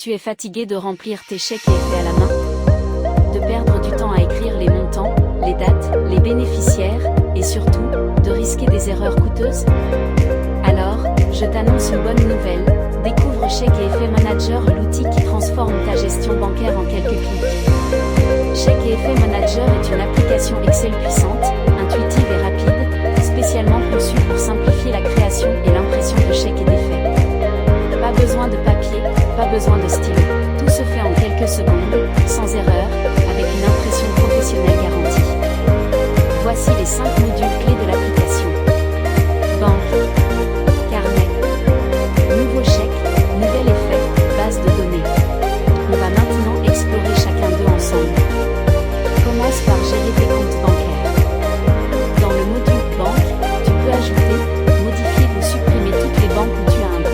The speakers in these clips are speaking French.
Tu es fatigué de remplir tes chèques et effets à la main? De perdre du temps à écrire les montants, les dates, les bénéficiaires, et surtout, de risquer des erreurs coûteuses? Alors, je t'annonce une bonne nouvelle, découvre Chèque et Effet Manager, l'outil qui transforme ta gestion bancaire en quelques clics. Chèque et Effet Manager est une application Excel puissante, intuitive et rapide, spécialement conçue pour simplifier la création et l'impression de chèques et d'effets. Pas besoin de papier, pas besoin de stylo. Tout se fait en quelques secondes, sans erreur, avec une impression professionnelle garantie. Voici les 5 modules clés de l'application. Banque, carnet, nouveau chèque, nouvel effet, base de données. On va maintenant explorer chacun d'eux ensemble. Commence par gérer tes comptes bancaires. Dans le module banque, tu peux ajouter, modifier ou supprimer toutes les banques où tu as un compte.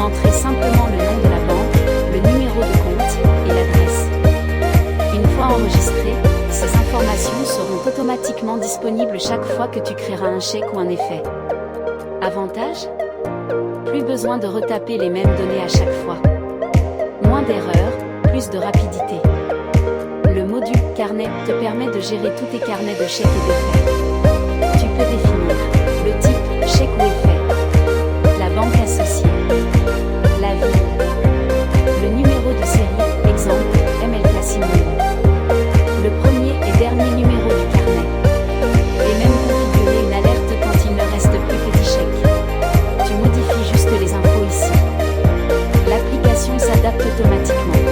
Entrez simplement le nom de la banque, le numéro de compte et l'adresse. Une fois enregistrées, ces informations seront automatiquement disponibles chaque fois que tu créeras un chèque ou un effet. Avantage ? Plus besoin de retaper les mêmes données à chaque fois. Moins d'erreurs, plus de rapidité. Le module carnet te permet de gérer tous tes carnets de chèques et d'effets. Tu peux définir le type chèque ou effet, la banque associée, la ville, le numéro de série, exemple, MLK Simone, le premier et dernier numéro du carnet, et même configurer une alerte quand il ne reste plus que 10 chèques. Tu modifies juste les infos ici. L'application s'adapte automatiquement.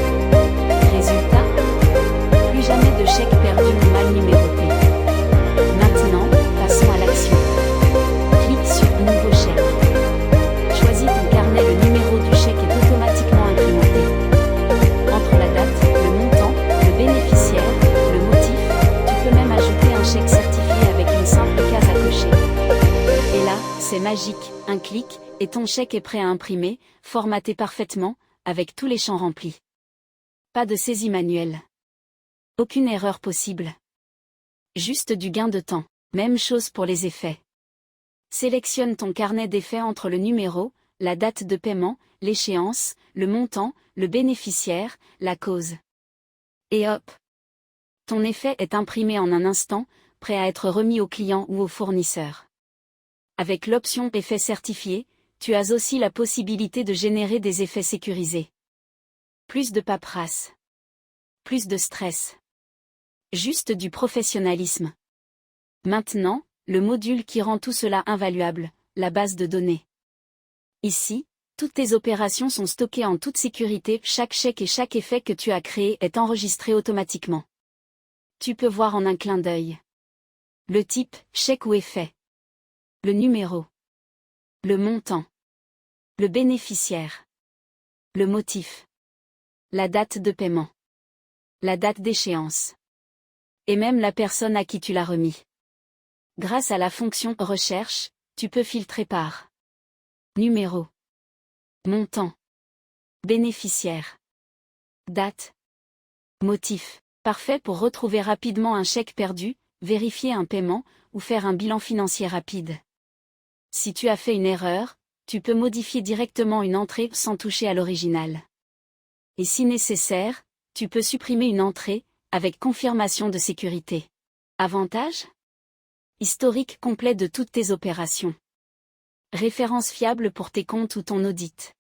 Résultat, plus jamais de chèques perdus ou mal numérotés. Maintenant, passons à l'action. Clique sur Nouveau chèque. Choisis ton carnet, le numéro du chèque est automatiquement incrémenté. Entre la date, le montant, le bénéficiaire, le motif, tu peux même ajouter un chèque certifié avec une simple case à cocher. Et là, c'est magique, un clic, et ton chèque est prêt à imprimer, formaté parfaitement, avec tous les champs remplis. Pas de saisie manuelle. Aucune erreur possible. Juste du gain de temps. Même chose pour les effets. Sélectionne ton carnet d'effets entre le numéro, la date de paiement, l'échéance, le montant, le bénéficiaire, la cause. Et hop! Ton effet est imprimé en un instant, prêt à être remis au client ou au fournisseur. Avec l'option Effet certifié, tu as aussi la possibilité de générer des effets sécurisés. Plus de paperasse. Plus de stress. Juste du professionnalisme. Maintenant, le module qui rend tout cela invaluable, la base de données. Ici, toutes tes opérations sont stockées en toute sécurité, chaque chèque et chaque effet que tu as créé est enregistré automatiquement. Tu peux voir en un clin d'œil. Le type, chèque ou effet. Le numéro. Le montant. Le bénéficiaire. Le motif. La date de paiement. La date d'échéance. Et même la personne à qui tu l'as remis. Grâce à la fonction Recherche, tu peux filtrer par numéro, montant, bénéficiaire, date, motif. Parfait pour retrouver rapidement un chèque perdu, vérifier un paiement, ou faire un bilan financier rapide. Si tu as fait une erreur, tu peux modifier directement une entrée sans toucher à l'original. Et si nécessaire, tu peux supprimer une entrée, avec confirmation de sécurité. Avantage ? Historique complet de toutes tes opérations. Référence fiable pour tes comptes ou ton audit.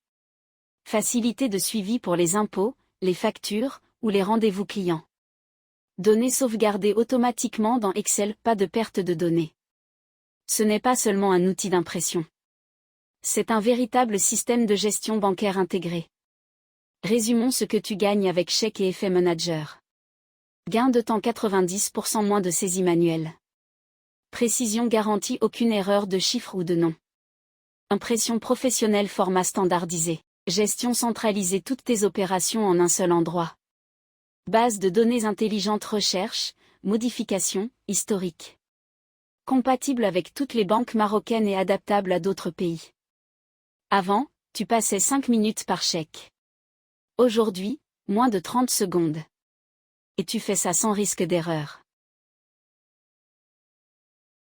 Facilité de suivi pour les impôts, les factures, ou les rendez-vous clients. Données sauvegardées automatiquement dans Excel, pas de perte de données. Ce n'est pas seulement un outil d'impression. C'est un véritable système de gestion bancaire intégré. Résumons ce que tu gagnes avec Chèque et Effet Manager. Gain de temps 90% moins de saisie manuelle. Précision garantie, aucune erreur de chiffre ou de nom. Impression professionnelle, format standardisé. Gestion centralisée, toutes tes opérations en un seul endroit. Base de données intelligente, recherche, modification, historique. Compatible avec toutes les banques marocaines et adaptable à d'autres pays. Avant, tu passais 5 minutes par chèque. Aujourd'hui, moins de 30 secondes. Et tu fais ça sans risque d'erreur.